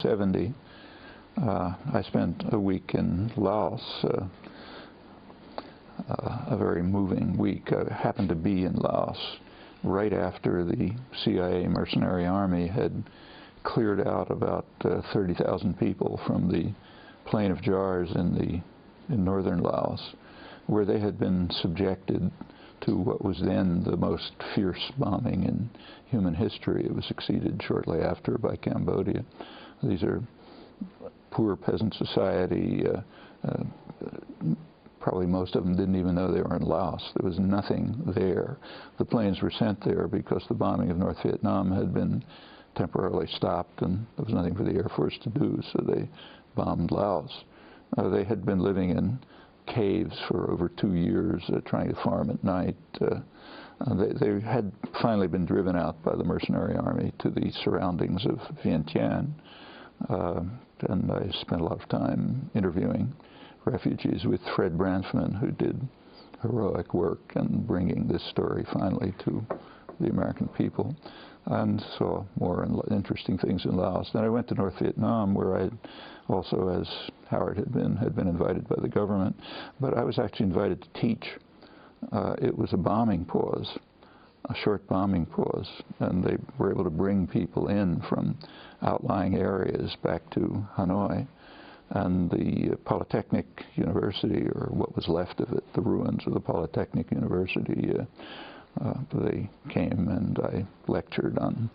1970. I spent a week in Laos, a very moving week. I happened to be in Laos right after the CIA mercenary army had cleared out about 30,000 people from the Plain of Jars in northern Laos, where they had been subjected to what was then the most fierce bombing in human history. It was succeeded shortly after by Cambodia. These are poor peasant society. Probably most of them didn't even know they were in Laos. There was nothing there. The planes were sent there because the bombing of North Vietnam had been temporarily stopped and there was nothing for the Air Force to do, so they bombed Laos. They had been living in caves for over 2 years, trying to farm at night. They had finally been driven out by the mercenary army to the surroundings of Vientiane, and I spent a lot of time interviewing refugees with Fred Branfman, who did heroic work in bringing this story finally to the American people, and saw more interesting things in Laos. Then I went to North Vietnam, where I also, as Howard had been invited by the government, but I was actually invited to teach. It was a bombing pause, a short bombing pause, and they were able to bring people in from outlying areas back to Hanoi. And the Polytechnic University, or what was left of it, the ruins of the Polytechnic University, they came and I lectured on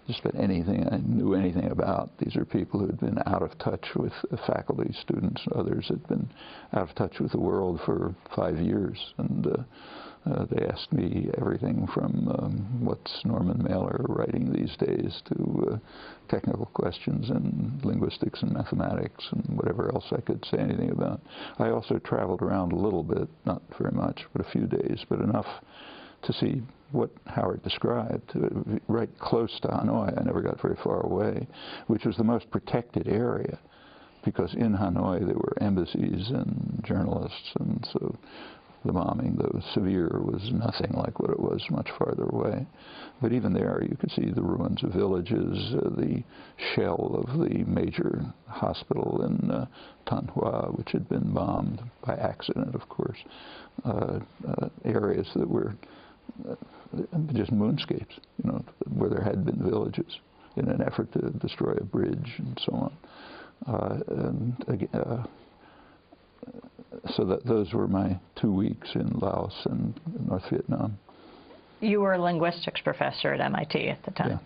just about anything I knew anything about. These are people who had been out of touch with faculty, students, others had been out of touch with the world for 5 years. And they asked me everything from what's Norman Mailer writing these days to technical questions in linguistics and mathematics and whatever else I could say anything about. I also traveled around a little bit, not very much, but a few days, but enough to see what Howard described, right close to Hanoi. I never got very far away, which was the most protected area, because in Hanoi there were embassies and journalists, and so the bombing, though severe, was nothing like what it was much farther away. But even there you could see the ruins of villages, the shell of the major hospital in Thanh Hoa, which had been bombed by accident, of course, areas that were just moonscapes, you know, where there had been villages in an effort to destroy a bridge and so on. So those were my 2 weeks in Laos and North Vietnam. You were a linguistics professor at MIT at the time.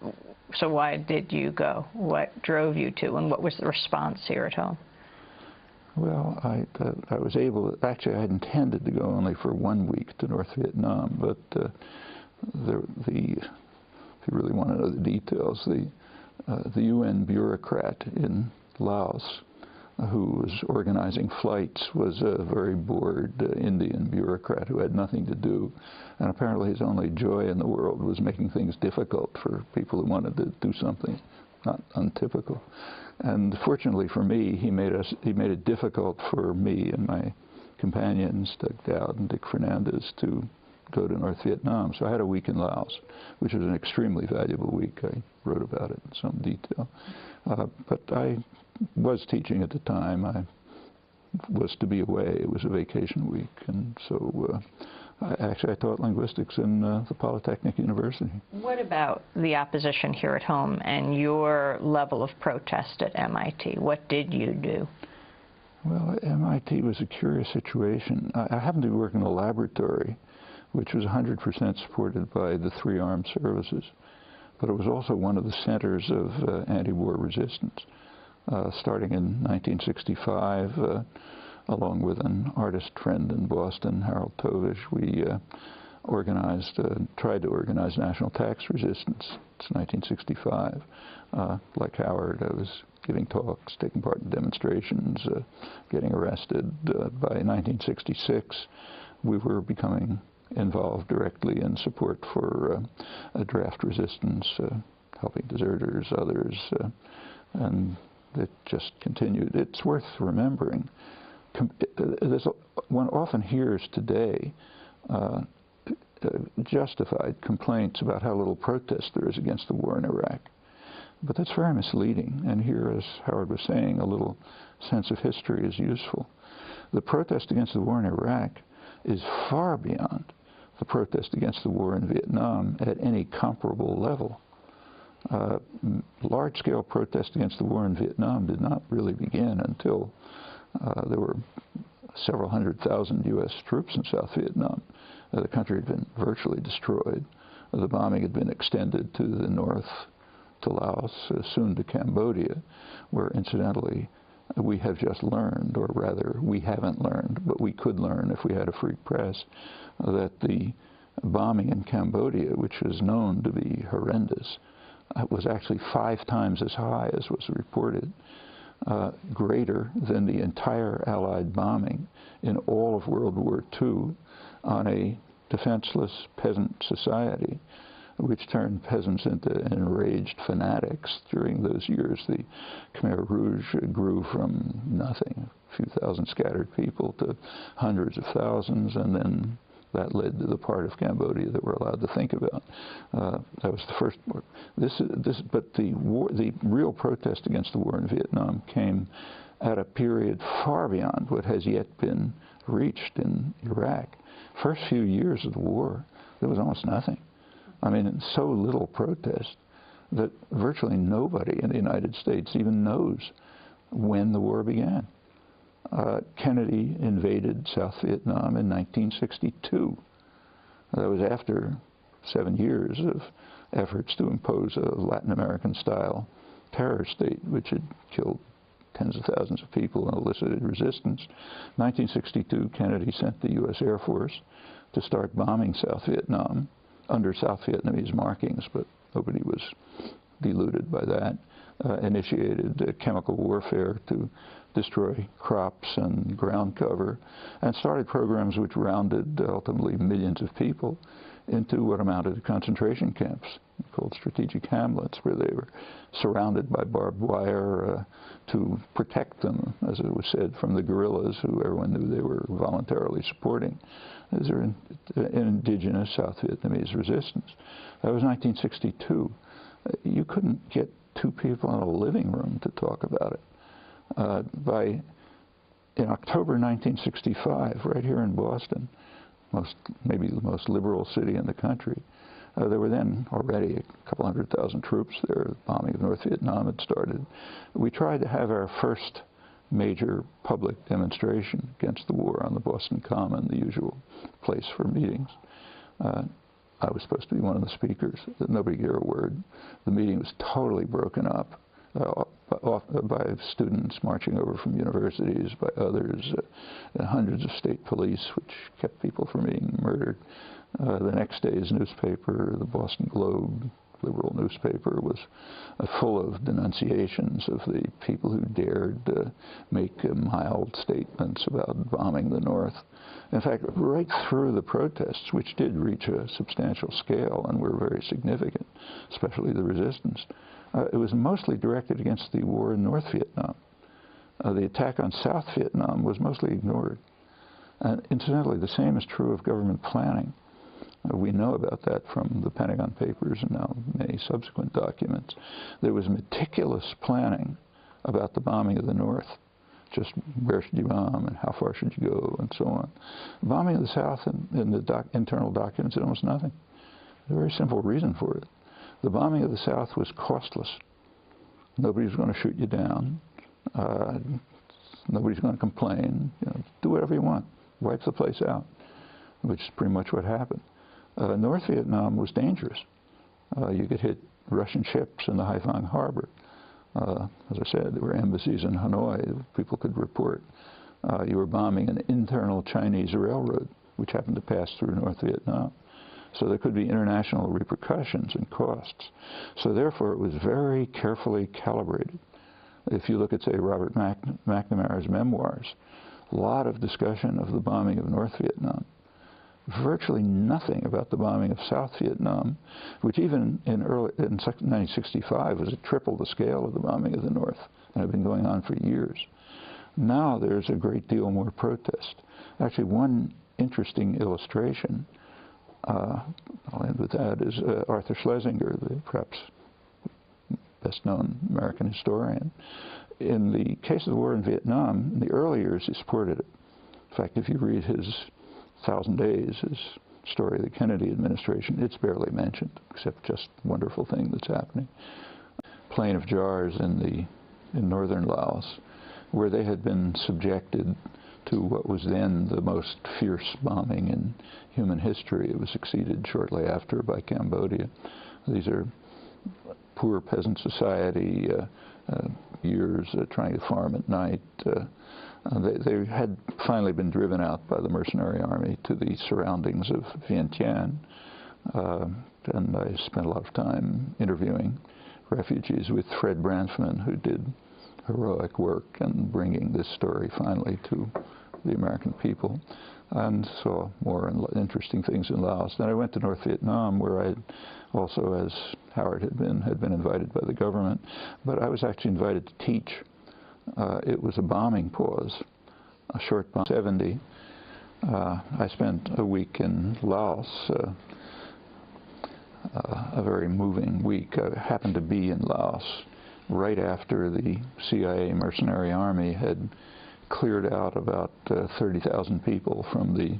Yeah. So why did you go? What drove you to, and what was the response here at home? Well, I was able to, actually I had intended to go only for 1 week to North Vietnam, but if you really want to know the details, the UN bureaucrat in Laos who was organizing flights was a very bored Indian bureaucrat who had nothing to do, and apparently his only joy in the world was making things difficult for people who wanted to do something not untypical. And fortunately for me, he made it difficult for me and my companions, Doug Dowd and Dick Fernandez, to go to North Vietnam. So I had a week in Laos, which was an extremely valuable week. I wrote about it in some detail. But I was teaching at the time. I was to be away. It was a vacation week, and so I taught linguistics in the Polytechnic University. What about the opposition here at home and your level of protest at MIT? What did you do? Well, MIT was a curious situation. I happened to work in a laboratory which was 100% supported by the 3 armed services, but it was also one of the centers of anti-war resistance. Starting in 1965, along with an artist friend in Boston, Harold Tovish, we tried to organize national tax resistance. It's 1965. Like Howard, I was giving talks, taking part in demonstrations, getting arrested. By 1966, we were becoming involved directly in support for draft resistance, helping deserters, others, and it just continued. It's worth remembering. One often hears today justified complaints about how little protest there is against the war in Iraq. But that's very misleading. And here, as Howard was saying, a little sense of history is useful. The protest against the war in Iraq is far beyond the protest against the war in Vietnam at any comparable level. Large-scale protest against the war in Vietnam did not really begin until there were several 100,000 U.S. troops in South Vietnam. The country had been virtually destroyed. The bombing had been extended to the north, to Laos, soon to Cambodia, where, incidentally, we have just learned, or rather, we haven't learned, but we could learn if we had a free press, that the bombing in Cambodia, which is known to be horrendous, was actually 5 times as high as was reported, greater than the entire Allied bombing in all of World War II on a defenseless peasant society, which turned peasants into enraged fanatics. During those years, the Khmer Rouge grew from nothing, a few thousand scattered people, to hundreds of thousands, and then that led to the part of Cambodia that we're allowed to think about. That was the first war. But the real protest against the war in Vietnam came at a period far beyond what has yet been reached in Iraq. First few years of the war, there was almost nothing. I mean, so little protest that virtually nobody in the United States even knows when the war began. Kennedy invaded South Vietnam in 1962. That was after 7 years of efforts to impose a Latin American-style terror state, which had killed tens of thousands of people and elicited resistance. 1962, Kennedy sent the U.S. Air Force to start bombing South Vietnam under South Vietnamese markings, but nobody was deluded by that. Initiated chemical warfare to destroy crops and ground cover, and started programs which rounded ultimately millions of people into what amounted to concentration camps called strategic hamlets, where they were surrounded by barbed wire to protect them, as it was said, from the guerrillas who everyone knew they were voluntarily supporting. These are indigenous South Vietnamese resistance. That was 1962. You couldn't get 2 people in a living room to talk about it. In October 1965, right here in Boston, maybe the most liberal city in the country, there were then already a couple 100,000 troops there. The bombing of North Vietnam had started. We tried to have our first major public demonstration against the war on the Boston Common, the usual place for meetings. I was supposed to be one of the speakers. Nobody gave a word. The meeting was totally broken up by students marching over from universities, by others, and hundreds of state police, which kept people from being murdered. The next day's newspaper, the Boston Globe, liberal newspaper, was full of denunciations of the people who dared make mild statements about bombing the North. In fact, right through the protests, which did reach a substantial scale and were very significant, especially the resistance, it was mostly directed against the war in North Vietnam. The attack on South Vietnam was mostly ignored. And incidentally, the same is true of government planning. We know about that from the Pentagon Papers and now many subsequent documents. There was meticulous planning about the bombing of the North. Just where should you bomb and how far should you go and so on. The bombing of the South in the internal documents had almost nothing. There's a very simple reason for it. The bombing of the South was costless. Nobody's going to shoot you down. Nobody's going to complain. You know, do whatever you want. Wipe the place out, which is pretty much what happened. North Vietnam was dangerous. You could hit Russian ships in the Haiphong harbor. As I said, there were embassies in Hanoi. People could report. You were bombing an internal Chinese railroad, which happened to pass through North Vietnam. So there could be international repercussions and costs. So therefore, it was very carefully calibrated. If you look at, say, Robert McNamara's memoirs, a lot of discussion of the bombing of North Vietnam. Virtually nothing about the bombing of South Vietnam, which even in 1965 was triple the scale of the bombing of the North and had been going on for years. Now there's a great deal more protest. Actually, one interesting illustration, I'll end with that, is Arthur Schlesinger, the perhaps best-known American historian. In the case of the war in Vietnam, in the early years, he supported it. In fact, if you read his 1,000 Days, his story of the Kennedy administration, it's barely mentioned, except just wonderful thing that's happening. Plain of Jars in northern Laos, where they had been subjected to what was then the most fierce bombing in human history. It was succeeded shortly after by Cambodia. These are poor peasant society, years trying to farm at night. They had finally been driven out by the mercenary army to the surroundings of Vientiane, and I spent a lot of time interviewing refugees with Fred Branfman, who did heroic work in bringing this story finally to the American people, and saw more interesting things in Laos. Then I went to North Vietnam, where I also, as Howard had been invited by the government, but I was actually invited to teach. It was a bombing pause, a short bomb. 70. I spent a week in Laos, a very moving week. I happened to be in Laos right after the CIA mercenary army had cleared out about 30,000 people from the,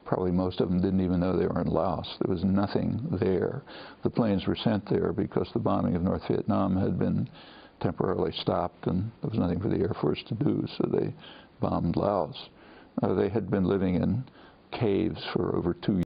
probably most of them didn't even know they were in Laos. There was nothing there. The planes were sent there because the bombing of North Vietnam had been temporarily stopped and there was nothing for the Air Force to do, so they bombed Laos. They had been living in caves for over 2 years.